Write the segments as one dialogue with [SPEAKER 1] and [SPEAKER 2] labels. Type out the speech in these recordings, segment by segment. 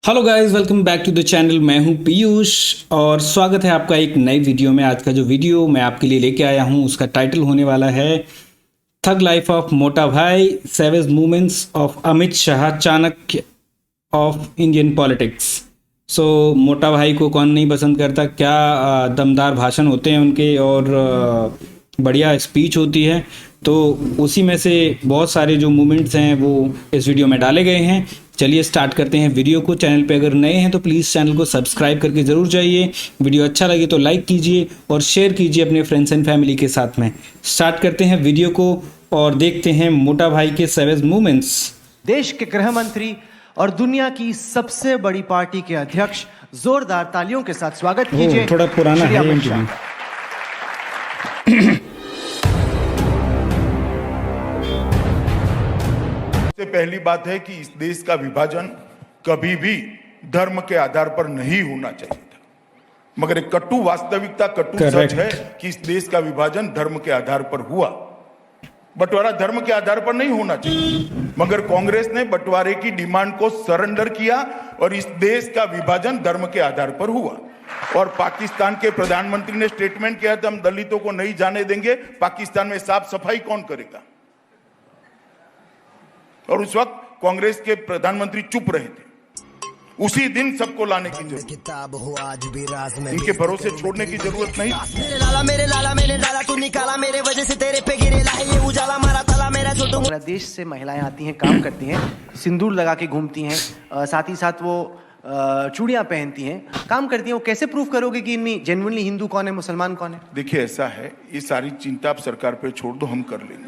[SPEAKER 1] Hello guys, welcome back to the channel. मैं हूं पीयूष और स्वागत है आपका एक नई वीडियो में। आज का जो वीडियो मैं आपके लिए लेके आया हूं उसका टाइटल होने वाला है थग life of Mota Bhai, savage movements of Amit Shah, Chanakya of Indian politics. So Mota Bhai को कौन नहीं पसंद करता। क्या दमदार भाषण होते हैं उनके और बढ़िया स्पीच होती है। तो उसी में से बहुत सारे जो मूवमेंट्स हैं वो इस वीडियो में डाले गए हैं। चलिए स्टार्ट करते हैं वीडियो को। चैनल पे अगर नए हैं तो प्लीज़ चैनल को सब्सक्राइब करके ज़रूर जाइए। वीडियो अच्छा लगे तो लाइक कीजिए और शेयर कीजिए अपने फ्रेंड्स एंड फैमिली के साथ में। स्टार्ट करते हैं वीडियो को और देखते हैं मोटा भाई के सेवेज मूवमेंट्स।
[SPEAKER 2] देश के गृह मंत्री और दुनिया की सबसे बड़ी पार्टी के अध्यक्ष, जोरदार तालियों के साथ स्वागत कीजिए।
[SPEAKER 1] थोड़ा पुराना
[SPEAKER 2] श्री
[SPEAKER 1] है
[SPEAKER 2] अमित
[SPEAKER 1] इंटरव्यू।
[SPEAKER 2] शाह।
[SPEAKER 3] सबसे पहली बात है कि इस देश का विभाजन कभी भी धर्म के आधार पर नहीं होना चाहिए था, मगर एक कटु वास्तविकता, कटु सच है कि इस देश का विभाजन धर्म के आधार पर हुआ। बंटवारा धर्म के आधार पर नहीं होना चाहिए, मगर कांग्रेस ने बंटवारे की डिमांड को सरेंडर किया और इस देश का विभाजन धर्म के आधार पर हुआ। और पाकिस्तान के प्रधानमंत्री ने स्टेटमेंट किया था, हम दलितों को नहीं जाने देंगे। पाकिस्तान में साफ सफाई कौन करेगा? और उस वक्त कांग्रेस के प्रधानमंत्री चुप रहे थे। उसी दिन सबको लाने की जरूरत, इनके भरोसे छोड़ने की जरूरत नहीं।
[SPEAKER 4] मेरे लाला तू निकाला मेरे वजह से तेरे पे गिरे ला ये उजाला मारा तला मेरा छोटू।
[SPEAKER 2] पूरा देश से महिलाएं आती हैं, काम करती हैं, सिंदूर लगा के घूमती हैं, साथ ही साथ वो चूड़ियां पहनती हैं, काम करती हैं। वो कैसे प्रूव करोगे कि इनमें जेन्युइनली हिंदू कौन है, मुसलमान कौन है?
[SPEAKER 3] देखिए, ऐसा है, ये सारी चिंता आप सरकार पे छोड़ दो, हम कर लेंगे।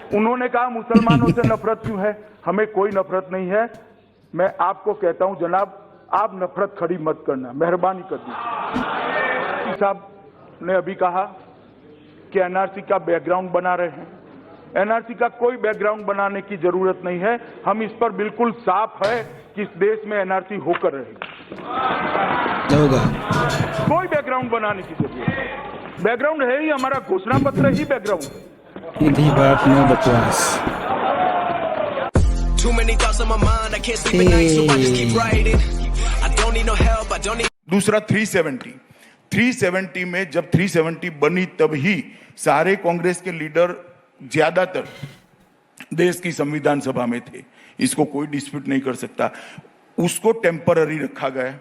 [SPEAKER 5] उन्होंने कहा मुसलमानों से नफरत क्यों है? हमें कोई नफरत नहीं है। मैं आपको कहता हूं जनाब, आप नफरत खड़ी मत करना, मेहरबानी कर दीजिए। साहब ने अभी कहा कि एनआरसी का बैकग्राउंड बना रहे हैं। एनआरसी का कोई बैकग्राउंड बनाने की जरूरत नहीं है। हम इस पर बिल्कुल साफ है कि इस देश में एनआरसी होकर रहेगा। कोई बैकग्राउंड बनाने की जरूरत नहीं। बैकग्राउंड है ही हमारा घोषणा पत्र ही बैकग्राउंड है।
[SPEAKER 1] बात नो बकवास।
[SPEAKER 3] दूसरा 370 में जब 370 बनी तभी सारे कांग्रेस के लीडर ज्यादातर देश की संविधान सभा में थे। इसको कोई डिस्प्यूट नहीं कर सकता। उसको टेम्पररी रखा गया।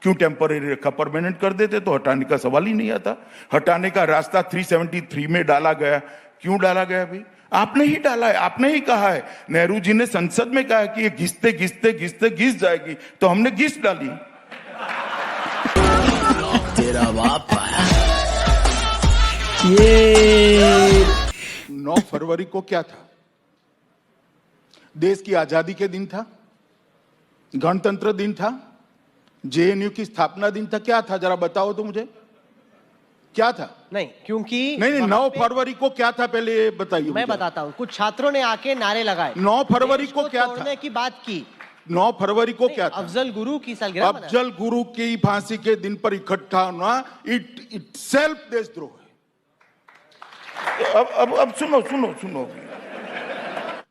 [SPEAKER 3] क्यों टेम्पररी रखा? परमानेंट कर देते तो हटाने का सवाल ही नहीं आता। हटाने का रास्ता 373 में डाला गया। क्यों डाला गया? भाई आपने ही डाला है, आपने ही कहा है। नेहरू जी ने संसद में कहा कि ये घिसते घिसते घिसते घिस जाएगी, तो हमने घिस डाली।
[SPEAKER 4] तेरा बाप
[SPEAKER 1] ये
[SPEAKER 3] 9 फरवरी को क्या था? देश की आजादी के दिन था, गणतंत्र दिन था, जेएनयू की स्थापना दिन था। क्या था जरा बताओ तो मुझे, क्या था?
[SPEAKER 2] नहीं, क्योंकि
[SPEAKER 3] नहीं, 9 फरवरी को क्या था पहले ये बताइए।
[SPEAKER 2] मैं बताता हूँ। कुछ छात्रों ने आके नारे लगाए।
[SPEAKER 3] 9 फरवरी को क्या था?
[SPEAKER 2] तोड़ने की बात की।
[SPEAKER 3] 9 फरवरी को क्या था?
[SPEAKER 2] अफजल गुरु की सालगिरह।
[SPEAKER 3] अफजल गुरु की फांसी के दिन पर इकट्ठा होना इट सेल्फ देशद्रोह है। अब सुनो।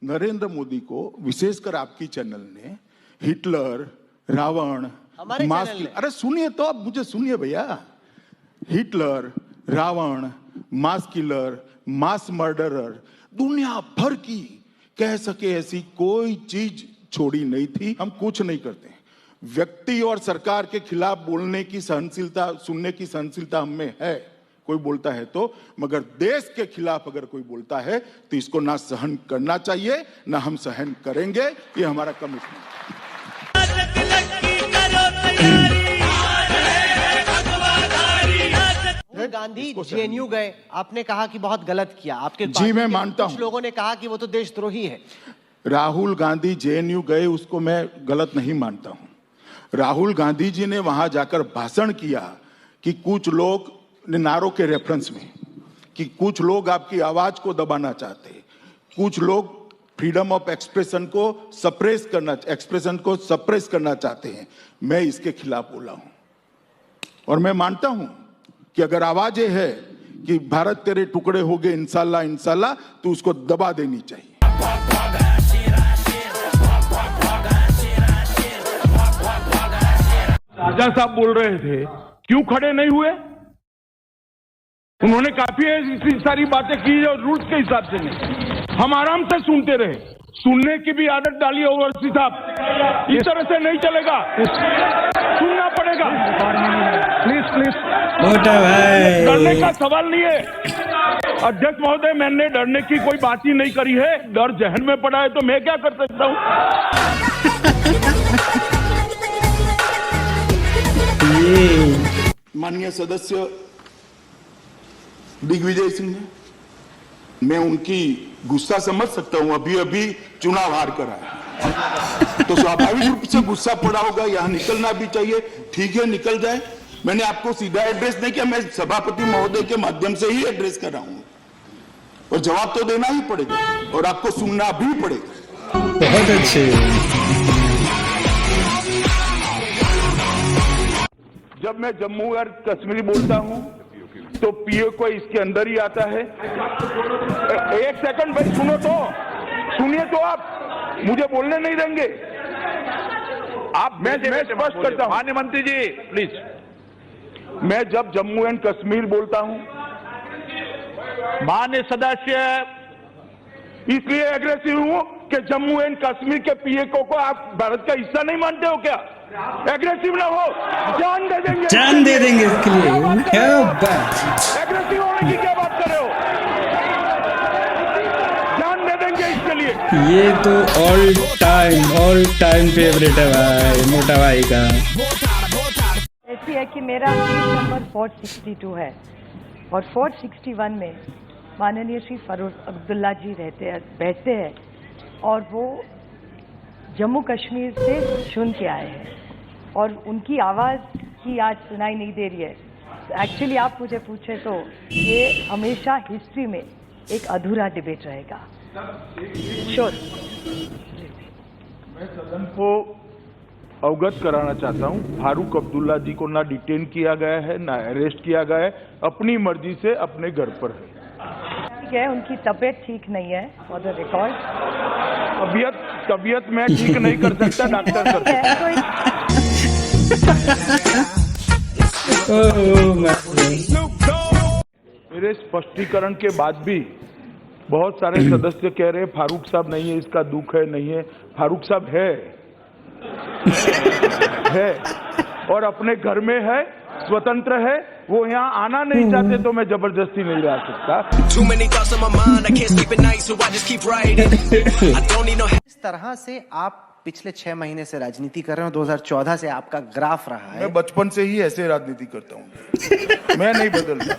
[SPEAKER 3] नरेंद्र मोदी को, विशेषकर आपकी चैनल ने, हिटलर, रावण, अरे सुनिए तो, अब मुझे सुनिए भैया। हिटलर, रावण, मास किलर, मास मर्डरर, दुनिया भर की कह सके ऐसी कोई चीज छोड़ी नहीं थी। हम कुछ नहीं करते। व्यक्ति और सरकार के खिलाफ बोलने की सहनशीलता, सुनने की सहनशीलता हम में है, कोई बोलता है तो, मगर देश के खिलाफ अगर कोई बोलता है तो इसको ना सहन करना चाहिए, ना हम सहन करेंगे। ये हमारा कमिटमेंट।
[SPEAKER 2] गांधी जेएनयू गए, आपने कहा कि बहुत गलत किया। आपके
[SPEAKER 3] जी मैं मानता हूं।
[SPEAKER 2] कुछ लोगों ने कहा कि वो तो देशद्रोही है।
[SPEAKER 3] राहुल गांधी जेएनयू गए, उसको मैं गलत नहीं मानता हूं। राहुल गांधी जी ने वहां जाकर भाषण किया कि कुछ लोग नारों के रेफरेंस में, कि कुछ लोग आपकी आवाज को दबाना चाहते हैं, कुछ लोग फ्रीडम ऑफ एक्सप्रेशन को सप्रेस करना चाहते हैं। मैं इसके खिलाफ बोला हूं और मैं मानता हूं कि अगर आवाज ये है कि भारत तेरे टुकड़े हो गए इंशाल्लाह, तो उसको दबा देनी चाहिए।
[SPEAKER 5] राजा साहब बोल रहे थे, क्यों खड़े नहीं हुए? उन्होंने काफी इतनी सारी बातें की और रूल्स के हिसाब से नहीं, हम आराम से सुनते रहे। सुनने की भी आदत डाली ओवैसी साहब, इस तरह से नहीं चलेगा, सुनना पड़ेगा। प्लीज
[SPEAKER 1] मोटा भाई,
[SPEAKER 5] डरने का सवाल नहीं है अध्यक्ष महोदय, मैंने डरने की कोई बात ही नहीं करी है। डर जहन में पड़ा है तो मैं क्या कर सकता हूँ?
[SPEAKER 3] माननीय सदस्य दिग्विजय सिंह ने, मैं उनकी गुस्सा समझ सकता हूं, अभी अभी चुनाव हार कर आया तो स्वाभाविक रूप से गुस्सा पड़ा होगा, यहां निकलना भी चाहिए। ठीक है, निकल जाए। मैंने आपको सीधा एड्रेस नहीं किया, मैं सभापति महोदय के माध्यम से ही एड्रेस कर रहा हूं, और जवाब तो देना ही पड़ेगा और आपको सुनना भी पड़ेगा।
[SPEAKER 1] बहुत अच्छे।
[SPEAKER 5] जब मैं जम्मू और कश्मीर बोलता हूं तो पीओ को इसके अंदर ही आता है। एक सेकंड भाई, सुनो तो, सुनिए तो, आप मुझे बोलने नहीं देंगे। आप मैं स्पष्ट करता हूं, माननीय मंत्री जी प्लीज। मैं जब जम्मू एंड कश्मीर बोलता हूं, माननीय सदस्य, इसलिए एग्रेसिव हूं कि जम्मू एंड कश्मीर के पीए को आप भारत का हिस्सा नहीं मानते हो क्या? एग्रेसिव ना हो, जान दे देंगे,
[SPEAKER 1] जान दे देंगे इसके लिए। क्या बात,
[SPEAKER 5] एग्रेसिव होने की क्या बात कर रहे हो? जान दे देंगे इसके लिए।
[SPEAKER 1] ये तो ऑल टाइम फेवरेट है भाई, मोटा भाई का।
[SPEAKER 6] ऐसी है कि मेरा सीट नंबर 462 है और 461 में माननीय श्री फरूक अब्दुल्ला जी बैठते हैं और वो जम्मू कश्मीर से चुन के आए हैं और उनकी आवाज़ ही आज सुनाई नहीं दे रही है। एक्चुअली आप मुझे पूछे तो ये हमेशा हिस्ट्री में एक अधूरा डिबेट रहेगा। श्योर।
[SPEAKER 5] मैं सदन को अवगत कराना चाहता हूं, फारूक अब्दुल्ला जी को ना डिटेन किया गया है, ना अरेस्ट किया गया है, अपनी मर्जी से अपने घर पर है।
[SPEAKER 6] ठीक है, उनकी तबीयत ठीक नहीं है, फॉर द रिकॉर्ड।
[SPEAKER 5] तबीयत मैं ठीक नहीं कर सकता, डॉक्टर कर सकता है। मेरे स्पष्टीकरण के बाद भी बहुत सारे सदस्य कह रहे हैं फारूक साहब नहीं है, इसका दुख है, नहीं है। फारूक साहब है और अपने घर में है, स्वतंत्र है। वो यहाँ आना नहीं चाहते तो मैं जबरदस्ती नहीं ला सकता।
[SPEAKER 2] इस तरह से आप पिछले 6 महीने से राजनीति कर रहे हो, 2014 से आपका ग्राफ रहा है।
[SPEAKER 3] मैं बचपन से ही ऐसे राजनीति करता हूँ, मैं नहीं बदलता।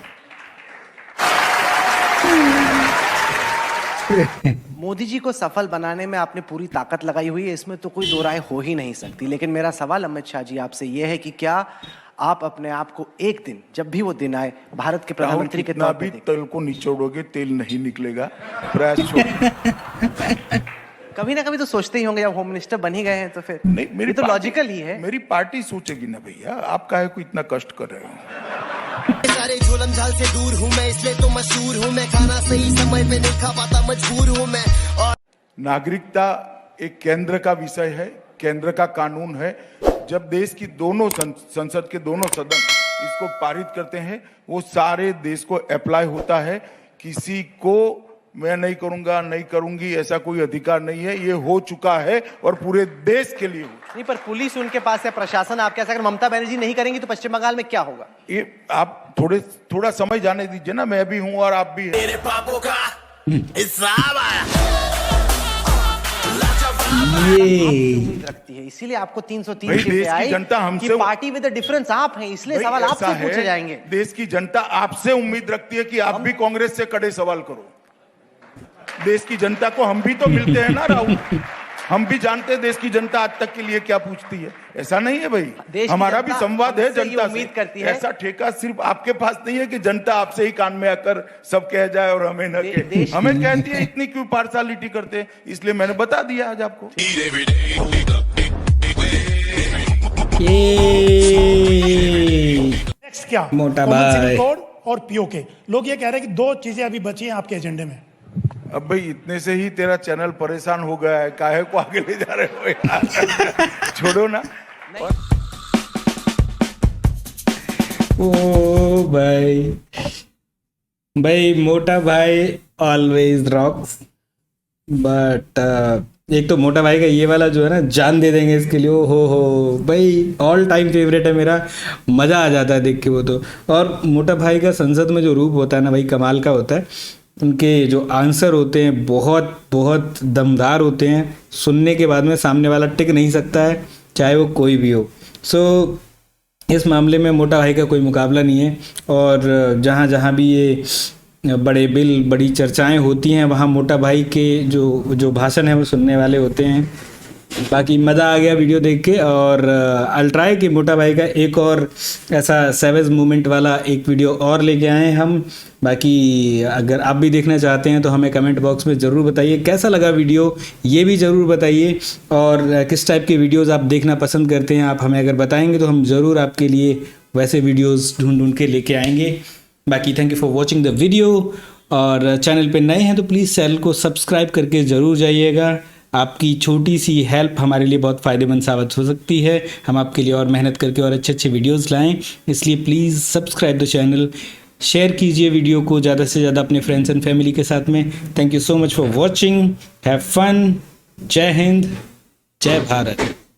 [SPEAKER 2] मोदी जी को सफल बनाने में आपने पूरी ताकत लगाई हुई है, इसमें तो कोई दो राय हो ही नहीं सकती। लेकिन मेरा सवाल अमित शाह जी आपसे यह है कि क्या आप अपने आप को एक दिन, जब भी वो दिन आए, भारत के प्रधानमंत्री के तौर पे
[SPEAKER 3] तेल को निचोड़ोगे तेल नहीं निकलेगा, प्रयास छोड़।
[SPEAKER 2] कभी ना कभी तो सोचते ही होंगे, जब होम मिनिस्टर बन ही गए हैं तो फिर
[SPEAKER 3] नहीं, मेरी
[SPEAKER 2] तो लॉजिकल ही है।
[SPEAKER 3] मेरी पार्टी सोचेगी ना भैया, आप काहे को इतना कष्ट कर रहे हो?
[SPEAKER 4] सारे झोलम झाल से दूर हूँ मैं, इसलिए तो मशहूर हूँ मैं। खाना सही समय पे नहीं खा पाता, मजबूर हूँ मैं। और
[SPEAKER 3] नागरिकता एक केंद्र का विषय है, केंद्र का कानून है। जब देश की दोनों संसद के दोनों सदन इसको पारित करते हैं, वो सारे देश को अप्लाई होता है। किसी को मैं नहीं करूंगा, नहीं करूंगी, ऐसा कोई अधिकार नहीं है। ये हो चुका है और पूरे देश के लिए हो।
[SPEAKER 2] नहीं, पर पुलिस उनके पास है, प्रशासन आप कैसे, अगर ममता बनर्जी नहीं करेंगी तो पश्चिम बंगाल में क्या होगा?
[SPEAKER 3] ये आप थोड़ा समय जाने दीजिए ना, मैं भी हूं और आप भी हैं।
[SPEAKER 4] मेरे पापों का हिसाब आया।
[SPEAKER 2] उम्मीद रखती है, इसीलिए आपको 303 सीटें आई।
[SPEAKER 3] जनता हमसे,
[SPEAKER 2] कि पार्टी विद द डिफरेंस आप हैं, इसलिए सवाल आपसे पूछे जाएंगे।
[SPEAKER 3] देश की जनता आपसे उम्मीद रखती है कि आप भी कांग्रेस से कड़े सवाल करो। देश की जनता को हम भी तो मिलते हैं ना राहुल, हम भी जानते हैं देश की जनता आज तक के लिए क्या पूछती है। ऐसा नहीं है भाई, हमारा भी संवाद है जनता से।
[SPEAKER 2] उम्मीद करती है।
[SPEAKER 3] ऐसा ठेका सिर्फ आपके पास नहीं है कि जनता आपसे ही कान में आकर सब कह जाए और हमें न कहे। हमें कहती है इतनी क्यों पार्शलिटी करते हैं, इसलिए मैंने बता दिया आज आपको।
[SPEAKER 7] नेक्स्ट क्या,
[SPEAKER 1] मोटा
[SPEAKER 7] कॉमन
[SPEAKER 1] भाई।
[SPEAKER 7] सिविल कोड और पीओके। लोग ये कह रहे हैं कि 2 चीजें अभी बची हैं आपके एजेंडे में।
[SPEAKER 3] अब भाई इतने से ही तेरा चैनल परेशान हो गया है, काहे को आगे ले जा रहे हो यार? छोड़ो ना।
[SPEAKER 1] ओ भाई भाई मोटा भाई ऑलवेज रॉक्स। बट एक तो मोटा भाई का ये वाला जो है ना, जान दे देंगे इसके लिए। ओ हो भाई, ऑल टाइम फेवरेट है मेरा, मज़ा आ जाता है देख के वो तो। और मोटा भाई का संसद में जो रूप होता है ना भाई, कमाल का होता है। उनके जो आंसर होते हैं बहुत बहुत दमदार होते हैं, सुनने के बाद में सामने वाला टिक नहीं सकता है, चाहे वो कोई भी हो। सो इस मामले में मोटा भाई का कोई मुकाबला नहीं है। और जहाँ जहाँ भी ये बड़े बिल, बड़ी चर्चाएं होती हैं, वहाँ मोटा भाई के जो भाषण है वो सुनने वाले होते हैं। बाकी मज़ा आ गया वीडियो देख के। और आई ट्राई कि मोटा भाई का एक और ऐसा सैवेज मूवमेंट वाला एक वीडियो और लेके आए हम। बाकी अगर आप भी देखना चाहते हैं तो हमें कमेंट बॉक्स में ज़रूर बताइए कैसा लगा वीडियो, ये भी ज़रूर बताइए। और किस टाइप के वीडियोज़ आप देखना पसंद करते हैं, आप हमें अगर बताएंगे तो हम ज़रूर आपके लिए वैसे वीडियोज़ ढूंढ के लेके आएंगे। बाकी thank you for watching the video. और चैनल पे नए हैं तो प्लीज़ चैनल को सब्सक्राइब करके ज़रूर जाइएगा। आपकी छोटी सी हेल्प हमारे लिए बहुत फ़ायदेमंद साबित हो सकती है। हम आपके लिए और मेहनत करके और अच्छे अच्छे वीडियोस लाएं, इसलिए please subscribe the channel, share कीजिए वीडियो को ज़्यादा से ज़्यादा अपने फ्रेंड्स एंड फैमिली के साथ में। Thank you so much for watching, have fun, जय हिंद, जय भारत।